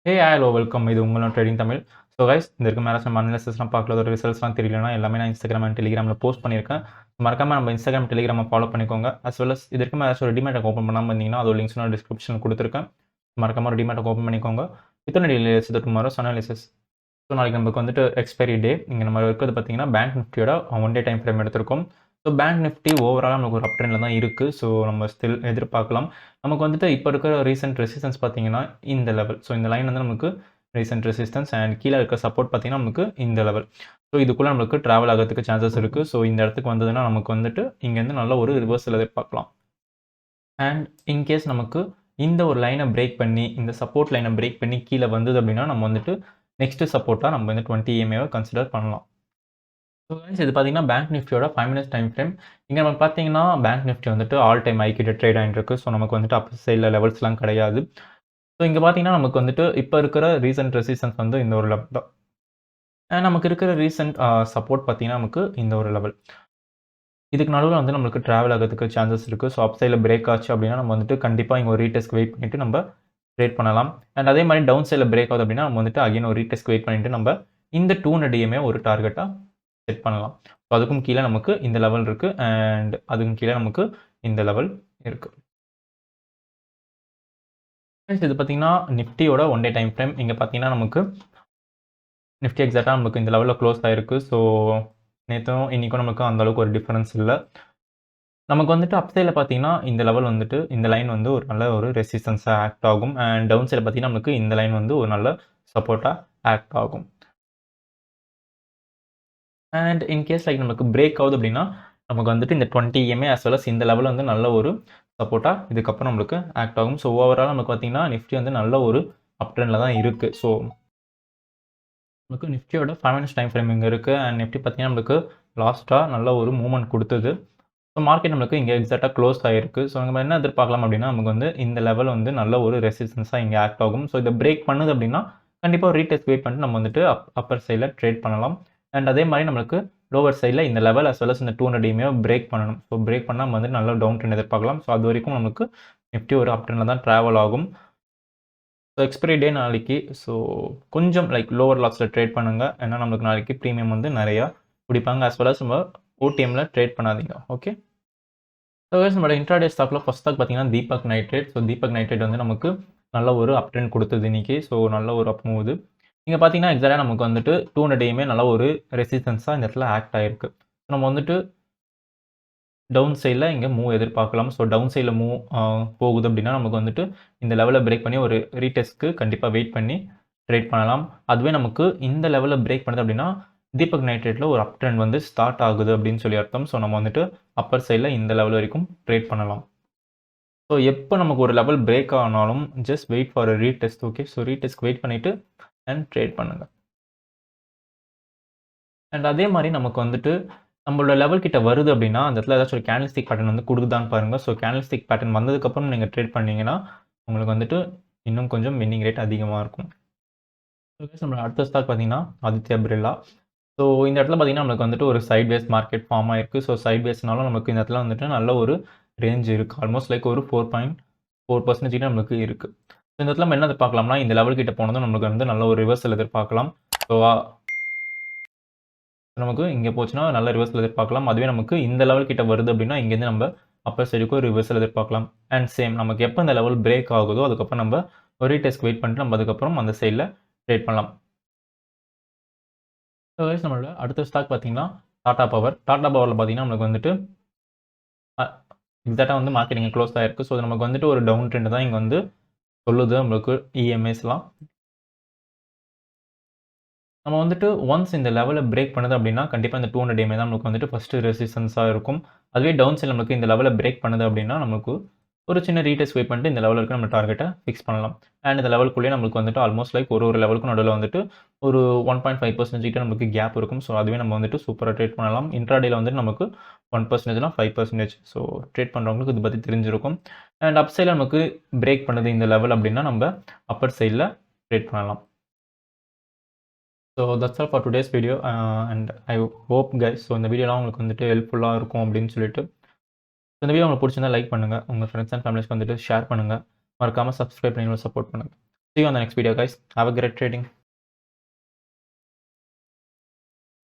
Hello welcome. இது உங்களோட trading Tamil. So guys, இந்த இருக்க மேலே நம்ம அனலிசிஸ்லாம் பார்க்கல, ஒரு ரிசல்ட்ஸ்லாம் தெரியலனா எல்லாமே நான் இன்ஸ்டாகிராம் அண்ட் டெலிகிராமில் போஸ்ட் பண்ணியிருக்கேன். மறக்காம நம்ம இன்ஸ்டாகிராம் டெலிகிராமை ஃபாலோ பண்ணிக்கோங்க. அஸ் வெல் அஸ் இது இருக்க மேலே ஒரு டிமேட்டை ஓப்பன் பண்ணாமல் இருந்தீங்கன்னா அதோட லிங்க்ஸ் நான் டிஸ்கிரிப்ஷனில் கொடுத்துருக்கேன். மறக்காம ஒரு டிமேட்டை ஓப்பன் பண்ணிக்கோங்க. வித்தோட டெய்லி டுமாரோ அனாலிசிஸ். ஸோ நாளைக்கு நமக்கு வந்துட்டு எக்ஸ்பைரி டே. இங்கே நம்ம இருக்கிறது பார்த்தீங்கன்னா பேங்க் நிஃப்டியோட 1 டே டைம் ஃப்ரேம் எடுத்திருக்கோம். ஸோ பேங்க் நிஃப்டி ஓவரால் நமக்கு ஒரு அப் ட்ரெண்டில் தான் இருக்குது. ஸோ நம்ம ஸ்டில் எதிர்பார்க்கலாம். நமக்கு வந்துட்டு இப்போ இருக்கிற ரீசெண்ட் ரெசிஸ்டன்ஸ் பார்த்தீங்கன்னா இந்த லெவல். ஸோ இந்த லைன் வந்து நமக்கு ரீசெண்ட் ரெசிஸ்டன்ஸ் அண்ட் கீழே இருக்க சப்போர்ட் பார்த்தீங்கன்னா நமக்கு இந்த லெவல். ஸோ இதுக்குள்ளே நமக்கு ட்ராவல் ஆகிறதுக்கு சான்சஸ் இருக்குது. ஸோ இந்த இடத்துக்கு வந்ததுன்னா நமக்கு வந்துட்டு இங்கேருந்து நல்ல ஒரு ரிவர்சல் எதிர்பார்க்கலாம். அண்ட் இன்கேஸ் நமக்கு இந்த ஒரு லைனை பிரேக் பண்ணி இந்த சப்போர்ட் லைனை பிரேக் பண்ணி கீழே வந்தது அப்படின்னா நம்ம வந்துட்டு நெக்ஸ்ட் சப்போர்ட்டாக நம்ம வந்து 20 EMA கன்சிடர் பண்ணலாம். ஸோ இது பார்த்தீங்கன்னா பேங்க் நிஃப்டியோட 5 மினிட்ஸ் டைம் ஃப்ரேம். இங்கே நம்ம பார்த்தீங்கன்னா பேங்க் நிஃப்டி வந்துட்டு ஆல் டைம் ஐக்கிட்ட ட்ரேட் ஆகிட்டு இருக்கு. ஸோ நமக்கு வந்துட்டு அப் சைடில் லெவல்ஸ்லாம் கிடையாது. ஸோ இங்கே பார்த்தீங்கன்னா நமக்கு வந்துட்டு இப்போ இருக்கிற ரீசெண்ட் ரெசிஸ்டன்ஸ் வந்து இந்த ஒரு லெவல் தான். நமக்கு இருக்கிற ரீசெண்ட் சப்போர்ட் பார்த்தீங்கன்னா நமக்கு இந்த ஒரு லெவல். இதுக்கு நடுவில் வந்து நம்மளுக்கு ட்ராவல் ஆகிறதுக்கு சான்சஸ் இருக்குது. ஸோ அப் சைடில் பிரேக் ஆச்சு அப்படின்னா நம்ம வந்துட்டு கண்டிப்பாக இங்கே ஒரு ரீடெஸ்ட் வெயிட் பண்ணிவிட்டு நம்ம ட்ரேட் பண்ணலாம். அண்ட் அதே மாதிரி டவுன் சைடில் பிரேக் ஆகுது அப்படின்னா நம்ம வந்துட்டு அகைன் ஒரு ரீடெஸ்ட் வெயிட் பண்ணிவிட்டு நம்ம இந்த 200 EMA ஒரு டார்கெட்டாக செட் பண்ணலாம். ஸோ அதுக்கும் கீழே நமக்கு இந்த லெவல் இருக்குது அண்ட் அதுக்கும் கீழே நமக்கு இந்த லெவல் இருக்குது. இது பார்த்தீங்கன்னா நிஃப்டியோட 1 டே டைம் ஃப்ரேம். இங்கே பார்த்தீங்கன்னா நமக்கு நிஃப்டி எக்ஸாக்டாக நமக்கு இந்த லெவலில் க்ளோஸ் ஆகிருக்கு. ஸோ நேற்றும் இன்றைக்கும் நமக்கு அந்தளவுக்கு ஒரு டிஃப்ரென்ஸ் இல்லை. நமக்கு வந்துட்டு அப் சைடில் பார்த்தீங்கன்னா இந்த லெவல் வந்துட்டு இந்த லைன் வந்து ஒரு நல்ல ஒரு ரெசிஸ்டன்ஸாக ஆக்ட் ஆகும். அண்ட் டவுன் சைடில் பார்த்தீங்கன்னா நமக்கு இந்த லைன் வந்து ஒரு நல்ல சப்போர்ட்டாக ஆக்ட் ஆகும். அண்ட் இன்கேஸ் லைக் நமக்கு பிரேக் ஆகுது அப்படின்னா நமக்கு வந்துட்டு இந்த 20 EMA as well as இந்த லெவல் வந்து நல்ல ஒரு சப்போர்ட்டாக இதுக்கப்புறம் நம்மளுக்கு ஆக்ட் ஆகும். ஸோ ஓவரால் நமக்கு பார்த்தீங்கன்னா நிஃப்டி வந்து நல்ல ஒரு அப் ட்ரெண்டில் தான் இருக்குது. ஸோ நமக்கு நிஃப்டியோட 5 மினிட்ஸ் டைம் ஃப்ரேம் இங்கே இருக்குது. அண்ட் நிஃப்டி பார்த்தீங்கன்னா நம்மளுக்கு லாஸ்ட்டாக நல்ல ஒரு மூவ்மெண்ட் கொடுத்தது. ஸோ மார்க்கெட் நம்மளுக்கு இங்கே எக்ஸாக்டாக க்ளோஸ் ஆகிருக்கு. ஸோ நம்ம என்ன எதிர்பார்க்கலாம் அப்படின்னா நமக்கு வந்து இந்த லெவல் வந்து நல்ல ஒரு ரெசிஸ்டன்ஸாக இங்கே ஆக்ட் ஆகும். ஸோ இதை பிரேக் பண்ணுது அப்படின்னா கண்டிப்பாக ஒரு ரீடெஸ்ட் வெயிட் பண்ணிட்டு நம்ம வந்துட்டு அப்பர் சைடில் ட்ரேட் பண்ணலாம். அண்ட் அதே மாதிரி நம்மளுக்கு லோவர் சைடில் இந்த லெவல் as well as இந்த 200 EMA பிரேக் பண்ணணும். ஸோ பிரேக் பண்ணால் நம்ம வந்து நல்ல டவுன் ட்ரெண்ட் எதிர்பார்க்கலாம். ஸோ அது வரைக்கும் நமக்கு நிஃப்டி ஒரு அப் ட்ரெண்டில் தான் ட்ராவல் ஆகும். ஸோ எக்ஸ்பைரி டே நாளைக்கு. ஸோ கொஞ்சம் லைக் லோவர் லாஸில் ட்ரேட் பண்ணுங்கள். ஏன்னா நம்மளுக்கு நாளைக்கு ப்ரீமியம் வந்து நிறையா பிடிப்பாங்க. as well as நம்ம OTMல ட்ரேட் பண்ணாதீங்க. ஓகே. ஸோ நம்மளோட இன்ட்ராடே ஸ்டாக்கில் ஃபஸ்ட் ஸ்டாக் பார்த்தீங்கன்னா Deepak nitrate. So Deepak nitrate வந்து நமக்கு நல்ல ஒரு அப் ட்ரெண்ட் கொடுத்தது இன்றைக்கி. ஸோ நல்ல ஒரு அப் மூவுது. இங்கே பார்த்தீங்கன்னா எக்ஸாக்டாக நமக்கு வந்துட்டு 200 EMA நல்ல ஒரு ரெசிஸ்டன்ஸாக இந்த இடத்துல ஆக்ட் ஆகிருக்கு. நம்ம வந்துட்டு டவுன் சைடில் இங்கே மூவ் எதிர்பார்க்கலாம். ஸோ டவுன் சைடில் மூவ் போகுது அப்படின்னா நமக்கு வந்துட்டு இந்த லெவலில் பிரேக் பண்ணி ஒரு ரீடெஸ்ட்க்கு கண்டிப்பாக வெயிட் பண்ணி ட்ரேட் பண்ணலாம். அதுவே நமக்கு இந்த லெவலில் பிரேக் பண்ணுது அப்படின்னா தீபக் நைட்ரேட்டில் ஒரு அப் ட்ரெண்ட் வந்து ஸ்டார்ட் ஆகுது அப்படின்னு சொல்லி அர்த்தம். ஸோ நம்ம வந்துட்டு அப்பர் சைடில் இந்த லெவல் வரைக்கும் ட்ரேட் பண்ணலாம். ஸோ எப்போ நமக்கு ஒரு லெவல் பிரேக் ஆனாலும் just wait for a retest. Okay. So retest wait பண்ணிவிட்டு அண்ட் ட்ரேட் பண்ணுங்கள். அண்ட் அதே மாதிரி நமக்கு வந்துட்டு நம்மளோட லெவல் கிட்ட வருது அப்படின்னா அந்த இடத்துல ஏதாச்சும் ஒரு கேண்டில்ஸ்டிக் பேட்டர்ன் வந்து கொடுக்குதான்னு பாருங்கள். ஸோ கேண்டில்ஸ்டிக் பேட்டர்ன் வந்ததுக்கப்புறம் நீங்கள் ட்ரேட் பண்ணிங்கன்னா உங்களுக்கு வந்துட்டு இன்னும் கொஞ்சம் வின்னிங் ரேட் அதிகமாக இருக்கும். நம்மளோட அடுத்த ஸ்டாக் பார்த்தீங்கன்னா ஆதித்யா பிர்லா. ஸோ இந்த இடத்துல பார்த்தீங்கன்னா நம்மளுக்கு வந்துட்டு ஒரு சைட் வேஸ் மார்க்கெட் ஃபார்ம் ஆயிருக்கு. ஸோ சைட் வேஸ்னாலும் நமக்கு இந்த இடத்துல வந்துட்டு நல்ல ஒரு ரேஞ்ச் இருக்குது. ஆல்மோஸ்ட் லைக் ஒரு 4.4% கிட்ட நம்மளுக்கு இருக்குது. ஸோ இந்த இடத்துல நம்ம என்ன எதிர்பார்க்கலாம்னா இந்த லெவல் கிட்ட போனதும் நம்மளுக்கு வந்து நல்ல ஒரு ரிவர்சல் எதிர்பார்க்கலாம். ஸோ நமக்கு இங்கே போச்சுன்னா நல்ல ரிவர்சல் எதிர்பார்க்கலாம். அதுவே நமக்கு இந்த லெவல் கிட்ட வருது அப்படின்னா இங்கேருந்து நம்ம அப்பர் சைடுக்கு ஒரு ரிவர்சல் எதிர்பார்க்கலாம். அண்ட் சேம் நமக்கு எப்போ இந்த லெவல் பிரேக் ஆகுதோ அதுக்கப்புறம் நம்ம ஒரு ரீடெஸ்ட் வெயிட் பண்ணிட்டு நம்ம அதுக்கப்புறம் அந்த சைடில் ட்ரேட் பண்ணலாம். ஸோ நம்மளோட அடுத்த ஸ்டாக் பார்த்தீங்கன்னா டாடா பவர். டாடா பவரில் பார்த்தீங்கன்னா நமக்கு வந்துட்டு எக்ஸாக்டாக வந்து மார்க்கெட் இங்கே க்ளோஸ் ஆகிருக்கு. ஸோ நமக்கு வந்துட்டு ஒரு டவுன் ட்ரெண்ட் தான் இங்கே வந்து சொல்லுது நம்மளுக்கு EMAஸ்லாம். நம்ம வந்துட்டு ஒன்ஸ் இந்த லெவலில் பிரேக் பண்ணுது அப்படின்னா கண்டிப்பாக இந்த 200 EMA தான் நமக்கு வந்துட்டு ஃபஸ்ட்டு ரெசிஸ்டன்ஸாக இருக்கும். அதுவே டவுன் சைடில் நமக்கு இந்த லெவலில் பிரேக் பண்ணுது அப்படின்னா நமக்கு ஒரு சின்ன ரீடெஸ்ட் வெயிட் பண்ணிட்டு இந்த லெவலுக்கு நம்ம டார்கெட்டை ஃபிக்ஸ் பண்ணலாம். அண்ட் இந்த லெவலுக்குள்ளேயே நமக்கு வந்துட்டு ஆல்மோஸ்ட் லைக் ஒரு லெவலுக்கு நடுவில் வந்துட்டு ஒரு 1.5% கிட்ட நமக்கு கேப் இருக்கும். ஸோ அதுவே நம்ம வந்துட்டு சூப்பராக ட்ரேட் பண்ணலாம். இன்ட்ராடேயில் வந்துட்டு நமக்கு 1%னா 5%. ஸோ ட்ரேட் பண்ணுறவங்களுக்கு இதை பற்றி தெரிஞ்சிருக்கும். அண்ட் அப் சைடில் நமக்கு பிரேக் பண்ணுது இந்த லெவல் அப்படின்னா நம்ம அப்பர் சைடில் ட்ரேட் பண்ணலாம். So that's all for today's video and I hope guys so இந்த வீடியோலாம் உங்களுக்கு வந்துட்டு ஹெல்ப்ஃபுல்லாக இருக்கும் அப்படின்னு சொல்லிட்டு. இந்த வீடியோ உங்களுக்கு பிடிச்சிருந்தா லைக் பண்ணுங்கள். உங்கள் ஃப்ரெண்ட்ஸ் அண்ட் ஃபேமிலிஸ்க்கு வந்துட்டு ஷேர் பண்ணுங்கள். மறக்காமல் சப்ஸ்கிரைப் பண்ணி சப்போர்ட் பண்ணுங்கள். See you on the next video, guys. Have a great trading.